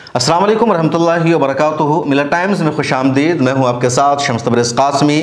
अस्सलाम वालेकुम रहमतुल्लाहि व बरकातुहू। मिलत टाइम्स में खुश आमदीद। मैं हूँ आपके साथ शम्स तबरेज़ क़ासिमी।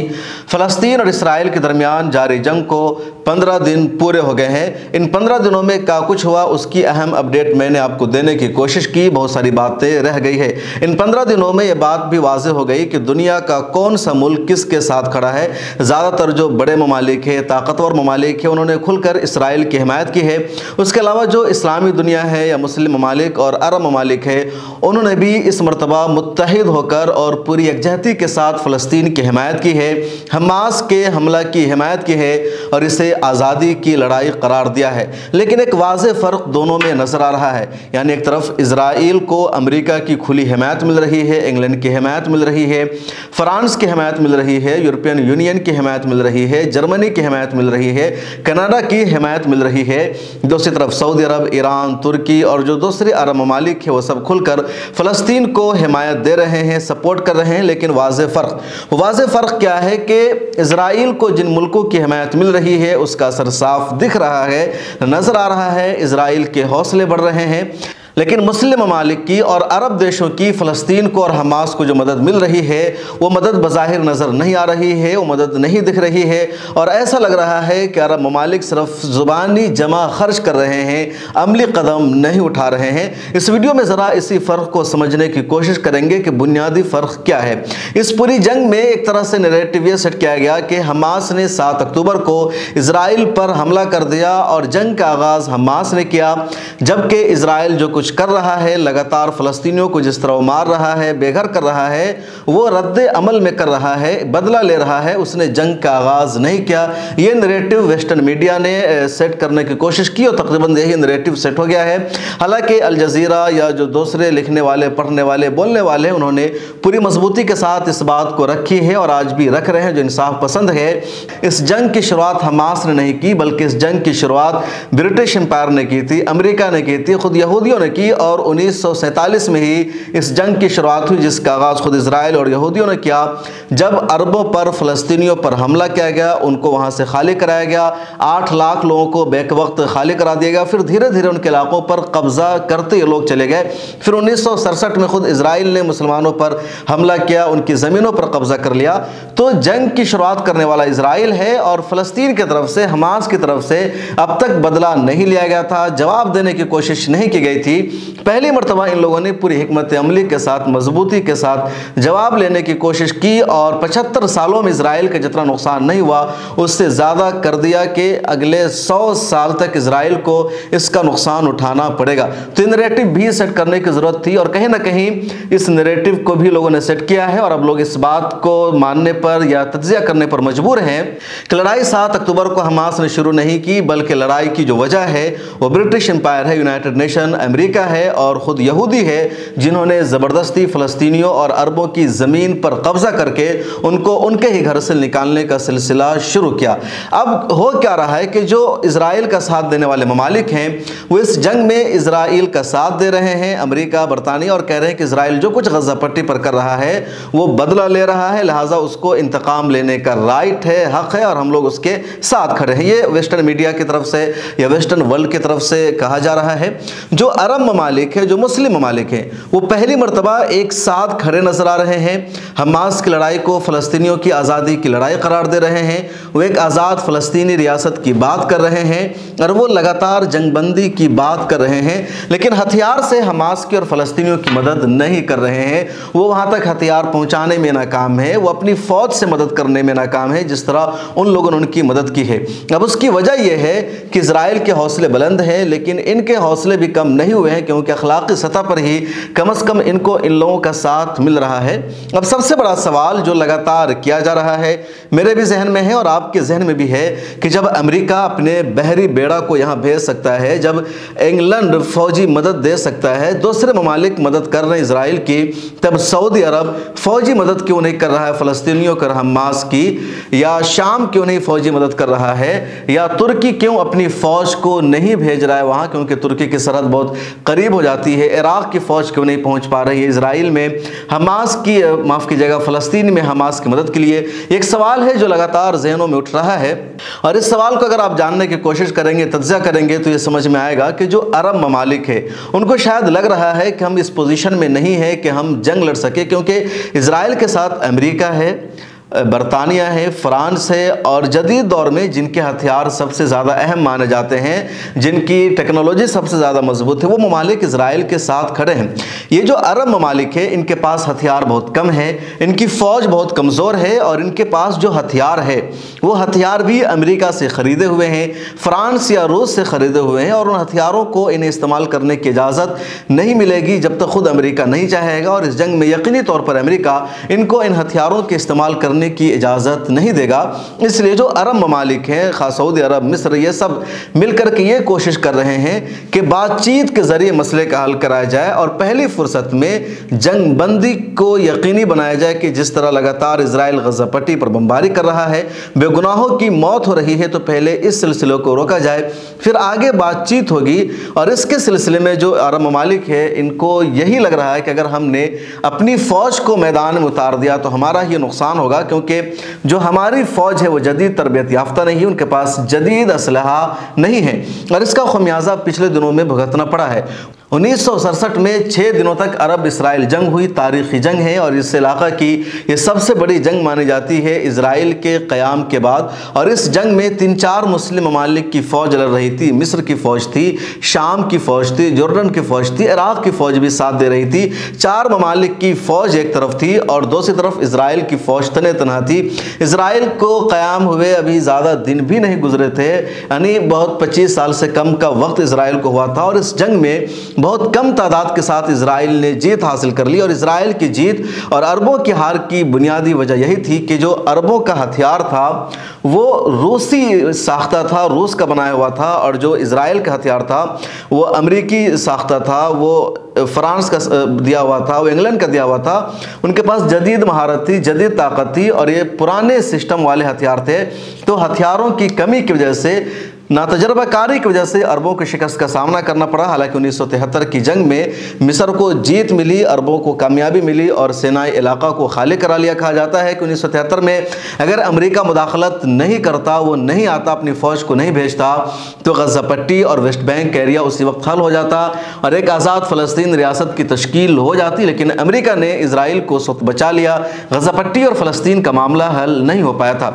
फ़लस्तीन और इसराइल के दरमियान जारी जंग को 15 दिन पूरे हो गए हैं। इन 15 दिनों में क्या कुछ हुआ उसकी अहम अपडेट मैंने आपको देने की कोशिश की। बहुत सारी बातें रह गई है। इन 15 दिनों में ये बात भी वाज़ेह हो गई कि दुनिया का कौन सा मुल्क किसके साथ खड़ा है। ज़्यादातर जो बड़े ममालिक है, ताकतवर ममालिक है, उन्होंने खुलकर इसराइल की हिमायत की है। उसके अलावा जो इस्लामी दुनिया है या मुस्लिम ममालिक और अरब ममालिक है, उन्होंने भी इस मरतबा मुत्तहिद होकर और पूरी यकजहती के साथ फ़लस्तीन की हिमायत की है, हमास के हमला की हिमायत की है और इसे आज़ादी की लड़ाई करार दिया है। लेकिन एक वाज़ेह फ़र्क दोनों में नज़र आ रहा है। यानी एक तरफ इज़राइल को अमेरिका की खुली हिमायत मिल रही है, इंग्लैंड की हिमायत मिल रही है, फ्रांस की हिमायत मिल रही है, यूरोपियन यूनियन की हिमायत मिल रही है, जर्मनी की हिमायत मिल रही है, कनाडा की हिमायत मिल रही है। दूसरी तरफ सऊदी अरब, ईरान, तुर्की और जो दूसरे अरब ममालिक है वो सब खुलकर फ़लस्तीन को हिमायत दे रहे हैं, सपोर्ट कर रहे हैं। लेकिन वाज़ेह फ़र्क क्या है कि इज़राइल को जिन मुल्कों की हिमायत मिल रही है उसका असर साफ दिख रहा है, नज़र आ रहा है। इज़राइल के हौसले बढ़ रहे हैं। लेकिन मुस्लिम ममालिक की और अरब देशों की फ़लस्तीन को और हमास को जो मदद मिल रही है वो मदद बज़ाहिर नज़र नहीं आ रही है, वो मदद नहीं दिख रही है और ऐसा लग रहा है कि अरब ममालिक सिर्फ ज़ुबानी जमा खर्च कर रहे हैं, अमली कदम नहीं उठा रहे हैं। इस वीडियो में ज़रा इसी फ़र्क को समझने की कोशिश करेंगे कि बुनियादी फ़र्क क्या है। इस पूरी जंग में एक तरह से नैरेटिव ये सेट किया गया कि हमास ने 7 अक्टूबर को इज़राइल पर हमला कर दिया और जंग का आगाज़ हमास ने किया, जबकि इज़राइल जो कुछ कर रहा है, लगातार फ़लस्तीनियों को जिस तरह मार रहा है, बेघर कर रहा है, वो रद्द अमल में कर रहा है, बदला ले रहा है। उसने जंग का आगाज़ नहीं किया। ये नैरेटिव वेस्टर्न मीडिया ने सेट करने की कोशिश की और तकरीबन यही नैरेटिव सेट हो गया है। हालांकि अल जज़ीरा या जो दूसरे लिखने वाले, पढ़ने वाले, बोलने वाले, उन्होंने पूरी मजबूती के साथ इस बात को रखी है और आज भी रख रहे हैं, जो इंसाफ पसंद है। इस जंग की शुरुआत हमास ने नहीं की, बल्कि इस जंग की शुरुआत ब्रिटिश एम्पायर ने की थी, अमेरिका ने की थी, खुद यहूदियों ने की और 1947 में ही इस जंग की शुरुआत हुई, जिसका आगाज़ खुद इज़राइल और यहूदियों ने किया। जब अरबों पर, फ़लस्तीनियों पर हमला किया गया, उनको वहाँ से खाली कराया गया, 8 लाख लोगों को बैक वक्त खाली करा दिया गया। फिर धीरे धीरे उनके इलाकों पर कब्ज़ा करते ये लोग चले गए। फिर 1967 में खुद इज़राइल ने मुसलमानों पर हमला किया, उनकी ज़मीनों पर कब्ज़ा कर लिया। तो जंग की शुरुआत करने वाला इज़राइल है और फ़लस्तीन की तरफ से, हमास की तरफ से अब तक बदला नहीं लिया गया था, जवाब देने की कोशिश नहीं की गई थी। पहली मर्तबा इन लोगों ने पूरी हिकमत अमली के साथ, मजबूती के साथ जवाब लेने की कोशिश की और 75 सालों में इज़राइल का जितना नुकसान नहीं हुआ उससे ज़्यादा कर दिया कि अगले 100 साल तक इज़राइल को इसका नुकसान उठाना पड़ेगा। तो ये नैरेटिव भी सेट करने की ज़रूरत थी और कहीं ना कहीं इस नैरेटिव को भी लोगों ने सेट किया है और अब लोग इस बात को मानने पर या तज्जिया करने पर मजबूर हैं कि लड़ाई 7 अक्टूबर को हमास ने शुरू नहीं की, बल्कि लड़ाई की जो वजह है वो ब्रिटिश एम्पायर है, यूनाइटेड नेशन, अमेरिका है और ख़ुद यहूदी है, जिन्होंने ज़बरदस्ती फ़लस्तीनियों और अरबों की ज़मीन पर कब्ज़ा करके उनको उनके ही घर से निकालने का सिलसिला शुरू किया। अब हो क्या रहा है कि जो इज़राइल का साथ देने वाले ममालिक हैं वो इस जंग में इज़राइल का साथ दे रहे हैं, अमेरिका, बरतानिया, और कह रहे हैं कि इज़राइल जो कुछ गज़ा पट्टी पर कर रहा है वो बदला ले रहा है, लिहाजा उसको इंतकाम लेने का राइट है, हक़ है और हम लोग उसके साथ खड़े हैं। ये वेस्टर्न मीडिया की तरफ से या वेस्टर्न वर्ल्ड की तरफ से कहा जा रहा है। जो अरब ममालिक है, जो मुस्लिम ममालिक हैं, वो पहली मर्तबा एक साथ खड़े नजर आ रहे हैं। हमास की लड़ाई को फ़लस्तीनियों की आज़ादी की लड़ाई करार दे रहे हैं। वो एक आज़ाद फ़लस्तीनी रियासत की बात कर रहे हैं और वो लगातार जंगबंदी की बात कर रहे हैं, लेकिन हथियार से हमास की और फ़लस्तीनियों की मदद नहीं कर रहे हैं। वो वहाँ तक हथियार पहुँचाने में नाकाम है, वो अपनी फ़ौज से मदद करने में नाकाम है जिस तरह उन लोगों ने उनकी मदद की है। अब उसकी वजह यह है कि इज़राइल के हौसले बुलंद हैं, लेकिन इनके हौसले भी कम नहीं हुए हैं, क्योंकि अखलाकी सतह पर ही कम से कम इनको इन लोगों का साथ मिल रहा है। अब सबसे बड़ा सवाल जो लगातार किया जा रहा है, मेरे भी जहन में है और आपके जहन में भी है, कि जब अमेरिका अपने बहरी बेड़ा को यहाँ भेज सकता है, जब इंग्लैंड फौजी मदद दे सकता है, दूसरे ममालिक मदद कर रहे हैं इज़राइल की, तब सऊदी अरब फौजी मदद क्यों नहीं कर रहा है फ़लस्तीनियों कर हमास की, या शाम क्यों नहीं फौजी मदद कर रहा है, या तुर्की क्यों अपनी फ़ौज को नहीं भेज रहा है वहाँ, क्योंकि तुर्की की सरहद बहुत قریب ہو جاتی ہے، عراق کی فوج کیوں نہیں پہنچ پا رہی ہے اسرائیل میں حماس کی معاف کیجیے فلسطین میں حماس کی مدد کے لیے؟ ایک سوال ہے جو لگاتار ذہنوں میں اٹھ رہا ہے، اور اس سوال کو اگر آپ جاننے کی کوشش کریں گے، تجزیہ کریں گے، تو یہ سمجھ میں آئے گا کہ جو عرب ممالک ہے ان کو شاید لگ رہا ہے کہ ہم اس پوزیشن میں نہیں ہے کہ ہم جنگ لڑ سکے، کیونکہ اسرائیل کے ساتھ امریکہ ہے، برطانیہ ہے، فرانس ہے، اور جدید دور میں جن کے ہتھیار سب سے زیادہ اہم مانے جاتے ہیں، جن کی ٹیکنالوجی سب سے زیادہ مضبوط ہے، وہ ممالک اسرائیل کے ساتھ کھڑے ہیں۔ یہ جو عرب ممالک ہے ان کے پاس ہتھیار بہت کم ہے، ان کی فوج بہت کمزور ہے، اور ان کے پاس جو ہتھیار ہے وہ ہتھیار بھی امریکہ سے خریدے ہوئے ہیں، فرانس یا روس سے خریدے ہوئے ہیں، اور ان ہتھیاروں کو انہیں استعمال کرنے کی اجازت نہیں ملے گی جب تک خود امریکہ نہیں چاہے گا، اور اس جنگ میں یقینی طور پر امریکہ ان کو ان ہتھیاروں کے استعمال کرنے کی اجازت نہیں دے گا۔ اس لیے جو عرب ممالک ہیں، خاص سعودی عرب، مصر، یہ سب مل کر کے یہ کوشش کر رہے ہیں کہ بات چیت کے ذریعے مسئلے کا حل کرایا جائے، اور پہلی فرصت میں جنگ بندی کو یقینی بنایا جائے کہ جس طرح لگاتار اسرائیل غزہ پٹی پر بمباری کر رہا ہے، بے گناہوں کی موت ہو رہی ہے، تو پہلے اس سلسلے کو روکا جائے، پھر آگے بات چیت ہوگی۔ اور اس کے سلسلے میں جو عرب ممالک ہے ان کو یہی لگ رہا ہے کہ اگر ہم نے اپنی فوج کو میدان میں اتار دیا تو ہمارا ہی نقصان ہوگا، کیونکہ جو ہماری فوج ہے وہ جدید تربیت یافتہ نہیں ہے، ان کے پاس جدید اسلحہ نہیں ہے، اور اس کا خمیازہ پچھلے دنوں میں بھگتنا پڑا ہے۔ 1967 میں 6 دنوں تک عرب اسرائیل جنگ ہوئی، تاریخی جنگ ہے، اور اس علاقہ کی یہ سب سے بڑی جنگ مانی جاتی ہے اسرائیل کے قیام کے بعد، اور اس جنگ میں 3-4 مسلم ممالک کی فوج لڑ رہی تھی۔ مصر کی فوج تھی، شام کی فوج تھی، جورڈن کی فوج تھی، عراق کی فوج بھی ساتھ دے رہی تھی۔ 4 ممالک کی فوج ایک طرف تھی اور دوسری طرف اسرائیل کی فوج تنے تنہا تھی۔ اسرائیل کو قیام ہوئے ابھی زیادہ دن بھی نہیں گزرے تھے، یعنی بہت 25 سال سے کم کا وقت اسرائیل کو ہوا تھا، اور اس جنگ میں بہت کم تعداد کے ساتھ اسرائیل نے جیت حاصل کر لی۔ اور اسرائیل کی جیت اور عربوں کی ہار کی بنیادی وجہ یہی تھی کہ جو عربوں کا ہتھیار تھا وہ روسی ساختہ تھا، روس کا بنایا ہوا تھا، اور جو اسرائیل کا ہتھیار تھا وہ امریکی ساختہ تھا، وہ فرانس کا دیا ہوا تھا، وہ انگلینڈ کا دیا ہوا تھا۔ ان کے پاس جدید مہارت تھی، جدید طاقت تھی، اور یہ پرانے سسٹم والے ہتھیار تھے، تو ہتھیاروں کی کمی کی وجہ سے، ناتجربہ کاری کی وجہ سے عربوں کو شکست کا سامنا کرنا پڑا۔ حالانکہ 1973 کی جنگ میں مصر کو جیت ملی، عربوں کو کامیابی ملی، اور سینائی علاقہ کو خالی کرا لیا۔ کہا جاتا ہے کہ 1973 میں اگر امریکہ مداخلت نہیں کرتا، وہ نہیں آتا، اپنی فوج کو نہیں بھیجتا، تو غزہ پٹی اور ویسٹ بینک کا ایریا اسی وقت حل ہو جاتا اور ایک آزاد فلسطین ریاست کی تشکیل ہو جاتی۔ لیکن امریکہ نے اسرائیل کو اس وقت بچا لیا، غزہ پٹی اور فلسطین کا معاملہ حل نہیں ہو پایا تھا۔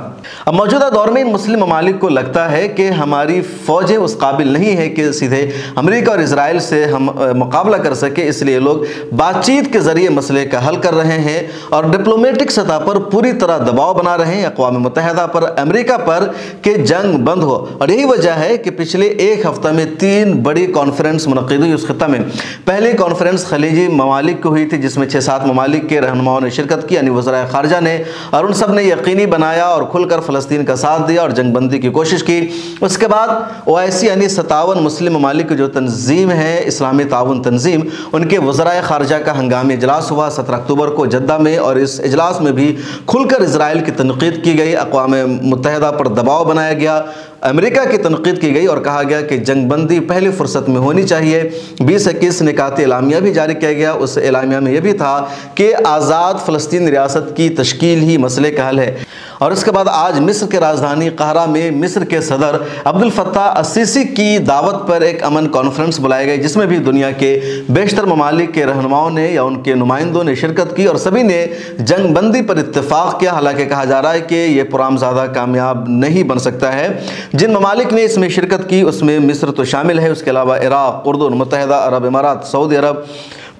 اب موجودہ دور میں ان مسلم ممالک کو لگتا ہے کہ ہماری فوجیں اس قابل نہیں ہے کہ سیدھے امریکہ اور اسرائیل سے ہم مقابلہ کر سکے، اس لیے لوگ بات چیت کے ذریعے مسئلے کا حل کر رہے ہیں اور ڈپلومیٹک سطح پر پوری طرح دباؤ بنا رہے ہیں اقوام متحدہ پر، امریکہ پر، کہ جنگ بند ہو۔ اور یہی وجہ ہے کہ پچھلے ایک ہفتہ میں 3 بڑی کانفرنس منعقد ہوئی اس خطہ میں۔ پہلی کانفرنس خلیجی ممالک کو ہوئی تھی، جس میں 6-7 ممالک کے رہنماؤں نے شرکت کی، یعنی وزرائے خارجہ نے، اور ان سب نے یقینی بنایا اور کھل کر فلسطین کا ساتھ دیا اور جنگ بندی کی کوشش کی۔ اس کے بعد OIC یعنی 57 مسلم ممالک کی جو تنظیم ہے، اسلامی تعاون تنظیم، ان کے وزرائے خارجہ کا ہنگامی اجلاس ہوا 17 اکتوبر کو جدہ میں، اور اس اجلاس میں بھی کھل کر اسرائیل کی تنقید کی گئی، اقوام متحدہ پر دباؤ بنایا گیا، امریکہ کی تنقید کی گئی، اور کہا گیا کہ جنگ بندی پہلی فرصت میں ہونی چاہیے۔ 20-21 نکاتی اعلامیہ بھی جاری کیا گیا۔ اس اعلامیہ میں یہ بھی تھا کہ آزاد فلسطین ریاست کی تشکیل ہی مسئلے کا حل ہے۔ اور اس کے بعد آج مصر کے راجدھانی قاہرہ میں مصر کے صدر عبد الفتاح السیسی کی دعوت پر ایک امن کانفرنس بلائی گئی، جس میں بھی دنیا کے بیشتر ممالک کے رہنماؤں نے یا ان کے نمائندوں نے شرکت کی، اور سبھی نے جنگ بندی پر اتفاق کیا۔ حالانکہ کہا جا رہا ہے کہ یہ پرام زیادہ کامیاب نہیں بن سکتا ہے۔ جن ممالک نے اس میں شرکت کی اس میں مصر تو شامل ہے، اس کے علاوہ عراق، اردن، متحدہ عرب امارات، سعودی عرب،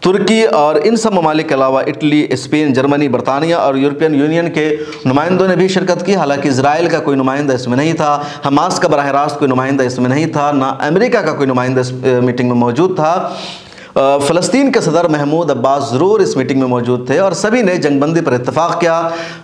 ترکی، اور ان سب ممالک کے علاوہ اٹلی، اسپین، جرمنی، برطانیہ اور یورپین یونین کے نمائندوں نے بھی شرکت کی۔ حالانکہ اسرائیل کا کوئی نمائندہ اس میں نہیں تھا، حماس کا براہ راست کوئی نمائندہ اس میں نہیں تھا، نہ امریکہ کا کوئی نمائندہ اس میٹنگ میں موجود تھا۔ फ़लस्तीन के सदर महमूद अब्बास ज़रूर इस मीटिंग में मौजूद थे और सभी ने जंगबंदी पर इत्तफाक़ किया।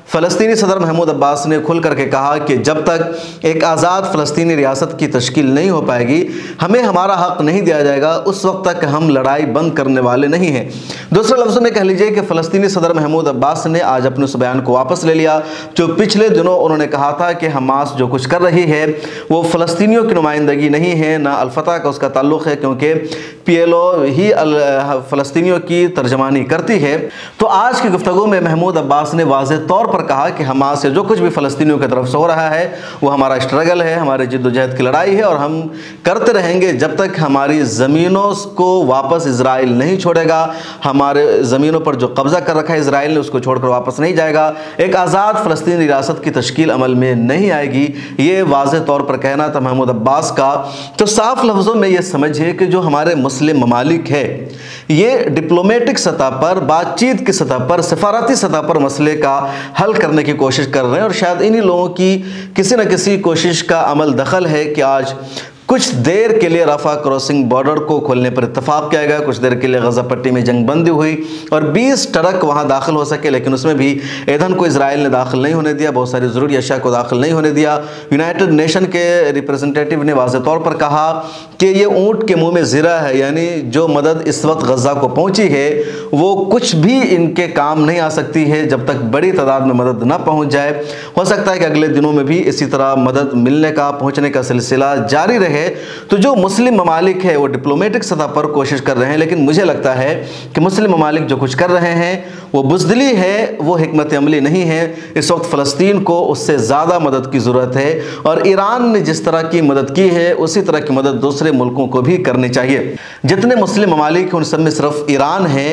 फ़लस्तीनी सदर महमूद अब्बास ने खुल करके कहा कि जब तक एक आज़ाद फ़लस्तीनी रियासत की तश्कील नहीं हो पाएगी, हमें हमारा हक़ नहीं दिया जाएगा, उस वक्त तक हम लड़ाई बंद करने वाले नहीं हैं। दूसरे लफ्ज़ों में कह लीजिए कि फ़लस्तीनी सदर महमूद अब्बास ने आज अपने उस बयान को वापस ले लिया जो पिछले दिनों उन्होंने कहा था कि हमास जो कुछ कर रही है वो फ़लस्तीनियों की नुमाइंदगी नहीं है, ना अल-फतह का उसका ताल्लुक़ है, क्योंकि PLO ही फ़लस्तीनियों की तर्जमानी करती है। तो आज की गुफ्तगू में महमूद अब्बास ने वाज़ेह तौर पर कहा कि हमास से जो कुछ भी फ़लस्तीनियों की तरफ से हो रहा है वो हमारा स्ट्रगल है, हमारी जिद्दोजहद की लड़ाई है और हम करते रहेंगे जब तक हमारी ज़मीनों को वापस इजराइल नहीं छोड़ेगा, हमारे ज़मीनों पर जो कब्ज़ा कर रखा है इजराइल ने उसको छोड़कर वापस नहीं जाएगा, एक आज़ाद फ़लस्तीनी रियासत की तश्कील अमल में नहीं आएगी। ये वाज़ेह तौर पर कहना था महमूद अब्बास का। तो साफ लफ्ज़ों में ये समझिए कि जो हमारे मुस्लिम ममालिक है ये डिप्लोमेटिक सतह पर, बातचीत की सतह पर, सफारती सतह पर मसले का हल करने की कोशिश कर रहे हैं और शायद इन्हीं लोगों की किसी न किसी कोशिश का अमल दखल है कि आज कुछ देर के लिए रफ़ा क्रॉसिंग बॉर्डर को खोलने पर इत्तफाक़ किया गया, कुछ देर के लिए गज़ा पट्टी में जंग बंदी हुई और 20 ट्रक वहाँ दाखिल हो सके, लेकिन उसमें भी ईंधन को इजराइल ने दाखिल नहीं होने दिया, बहुत सारी ज़रूरी अशिया को दाखिल नहीं होने दिया। यूनाइटेड नेशन के रिप्रेजेंटेटिव ने वाज़ेह तौर पर कहा कि ये ऊँट के मुँह में ज़िरा है, यानी जो मदद इस वक्त गज़ा को पहुँची है वो कुछ भी इनके काम नहीं आ सकती है जब तक बड़ी तादाद में मदद न पहुँच जाए। हो सकता है कि अगले दिनों में भी इसी तरह मदद मिलने का, पहुँचने का सिलसिला जारी रहे। तो जो मुस्लिम ममालिक है वो डिप्लोमेटिक सतह पर कोशिश कर रहे हैं, लेकिन मुझे लगता है कि मुस्लिम ममालिक जो कुछ कर रहे हैं वो बुज़दिली है, वो हिकमत अमली नहीं है। इस वक्त फ़लस्तीन को उससे ज़्यादा मदद की ज़रूरत है और ईरान ने जिस तरह की मदद की है उसी तरह की मदद दूसरे मुल्कों को भी करनी चाहिए। जितने मुस्लिम ममालिक हैं उन सब में सिर्फ ईरान है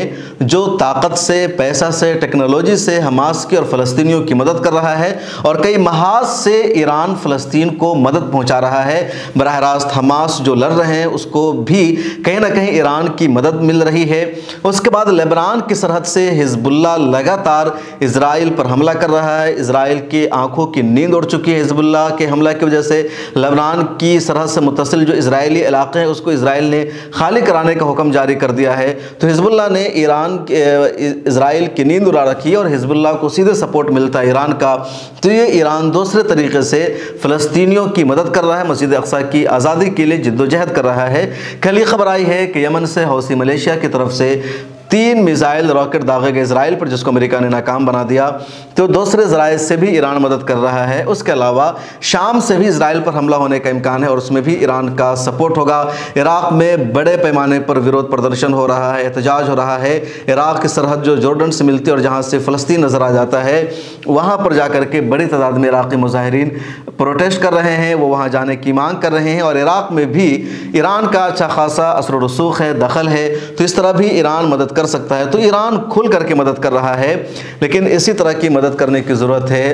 जो ताकत से, पैसा से, टेक्नोलॉजी से हमास की और फ़लस्तीनियों की मदद कर रहा है और कई महाज से ईरान फ़लस्तीन को मदद पहुँचा रहा है। बराह रास्त हमास जो लड़ रहे हैं उसको भी कहीं ना कहीं ईरान की मदद मिल रही है। उसके बाद लेबनान की सरहद से हिजबुल्लाह लगातार इजराइल पर हमला कर रहा है। इजराइल की आंखों की नींद उड़ चुकी है हिजबुल्लाह के हमला की वजह से। लेबनान की सरहद से मुत्तसिल जो इजरायली इलाके हैं उसको इजराइल ने खाली कराने का हुक्म जारी कर दिया है। तो हिजबुल्लाह ने इजराइल की नींद उड़ा रखी है और हिजबुल्लाह को सीधे सपोर्ट मिलता है ईरान का। तो ये ईरान दूसरे तरीके से फ़लस्तीनियों की मदद कर रहा है, मस्जिद अक्सा की आज़ादी के लिए जिद्दोजहद कर रहा है। कल ही खबर आई है कि यमन से हौसी मलेशिया की तरफ से 3 मिसाइल रॉकेट दागे गए इजराइल पर, जिसको अमेरिका ने नाकाम बना दिया। तो दूसरे ज़राए से भी ईरान मदद कर रहा है। उसके अलावा शाम से भी इजराइल पर हमला होने का इम्कान है और उसमें भी ईरान का सपोर्ट होगा। इराक़ में बड़े पैमाने पर विरोध प्रदर्शन हो रहा है, एहतजाज हो रहा है। इराक़ की सरहद जो जॉर्डन से मिलती है और जहाँ से फ़लस्तीन नज़र आ जाता है वहाँ पर जा कर के बड़ी तादाद में इराक़ी मुजाहिरीन प्रोटेस्ट कर रहे हैं, वो वहाँ जाने की मांग कर रहे हैं। और इराक़ में भी ईरान का अच्छा खासा असर व रसूख है, दखल है, तो इस तरह भी ईरान मदद कर सकता है। तो ईरान खुल करके मदद कर रहा है, लेकिन इसी तरह की मदद करने की ज़रूरत है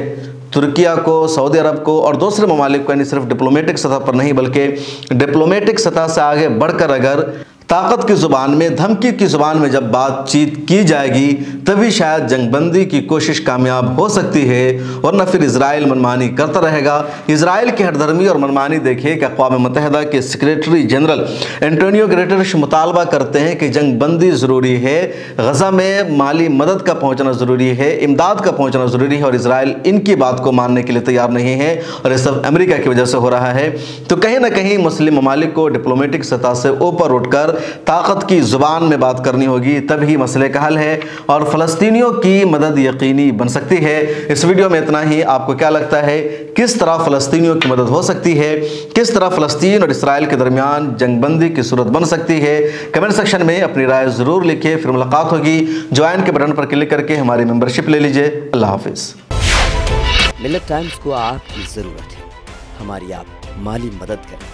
तुर्किया को, सऊदी अरब को और दूसरे ममालिक को, यानी सिर्फ डिप्लोमेटिक सतह पर नहीं बल्कि डिप्लोमेटिक सतह से आगे बढ़कर अगर ताकत की ज़ुबान में, धमकी की ज़ुबान में जब बातचीत की जाएगी तभी शायद जंगबंदी की कोशिश कामयाब हो सकती है, वरना फिर इजराइल मनमानी करता रहेगा। इजराइल की हरधर्मी और मनमानी देखिए कि अक़वाम मुत्तहिदा के सेक्रेटरी जनरल एंटोनियो गुटेरेस मुतालबा करते हैं कि जंगबंदी ज़रूरी है, गज़ा में माली मदद का पहुँचना ज़रूरी है, इमदाद का पहुँचना ज़रूरी है और इजराइल इनकी बात को मानने के लिए तैयार नहीं है और ये सब अमेरिका की वजह से हो रहा है। तो कहीं ना कहीं मुस्लिम ममालिक को डिप्लोमेटिक सतह से ऊपर उठकर ताकत की ज़ुबान में बात करनी होगी, तभी मसले का हल है और फ़लस्तीनियों की मदद यकीनी बन सकती है। इस वीडियो में इतना ही। आपको क्या लगता है किस तरह फ़लस्तीनियों की मदद हो सकती है, किस तरह फ़लस्तीन और इसराइल के दरमियान जंगबंदी की सूरत बन सकती है? कमेंट सेक्शन में अपनी राय ज़रूर लिखिए। फिर मुलाकात होगी। ज्वाइन के बटन पर क्लिक करके हमारी मेंबरशिप ले लीजिए। अल्लाह हाफिज़। मिल्लत टाइम्स को आपकी ज़रूरत है, हमारी आप माली मदद करें।